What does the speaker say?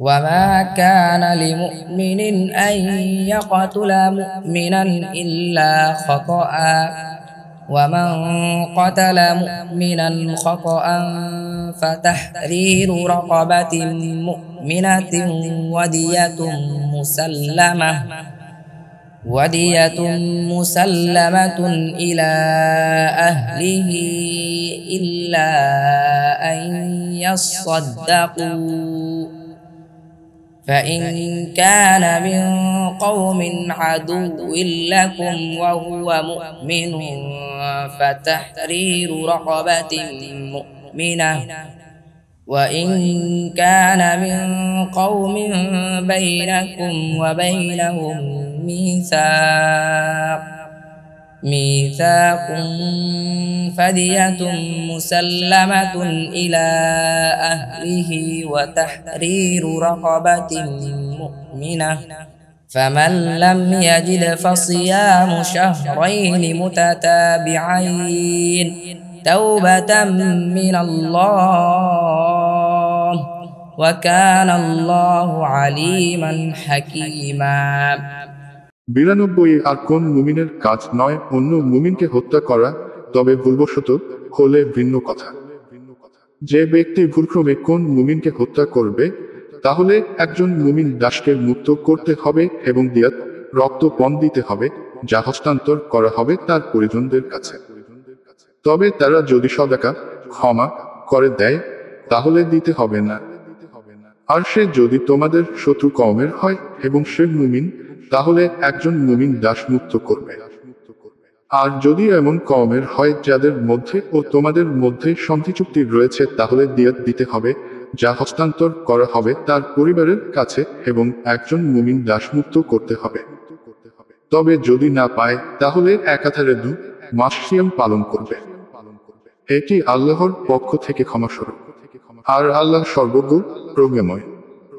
وما كان لمؤمن أن يقتل مؤمنا إلا خطأ ومن قتل مؤمنا خطأ فتحرير رقبة مؤمنة ودية مسلمة إلى أهله إلا أن يصدقوا فإن كان من قوم عدو لكم وهو مؤمن فتحرير رقبة مؤمنة وإن كان من قوم بينكم وبينهم ميثاق فدية مسلمة إلى أهله وتحرير رقبة مؤمنة فمن لم يجد فصيام شهرين متتابعين توبة من الله وكان الله عليما حكيما 92 আর কোন মুমিনের কাজ নয় অন্য মুমিনকে হত্যা করা, তবে ভুলবশত হলে ভিন্ন কথা। যে ব্যক্তি ভুলক্রমে কোন মুমিনকে হত্যা করবে তাহলে একজন মুমিন দাসকে মুক্ত করতে হবে এবং দিয়াত রক্তপণ দিতে হবে, যা হস্তান্তর করা হবে তার পরিজনদের কাছে। তবে তারা যদি সদাকা ক্ষমা করে দেয় তাহলে দিতে হবে না। আর সে যদি তোমাদের শত্রু কওমের হয় এবং সে মুমিন, তাহলে একজন মুমিন দাস মুক্ত করবে। আর যদি এমন কওমের হয় যাদের মধ্যে ও তোমাদের মধ্যে সন্ধি চুক্তি রয়েছে তাহলে দিয়াত দিতে হবে, যা হস্তান্তর করা হবে তার পরিবারের কাছে এবং একজন মুমিন দাস মুক্ত করতে হবে। তবে যদি না পায় তাহলে একাধারে 2 মাস সিয়াম পালন করবে। এটি আল্লাহর পক্ষ থেকে ক্ষমাস্বরূপ, আর আল্লাহ সর্বজ্ঞ প্রজ্ঞাময়।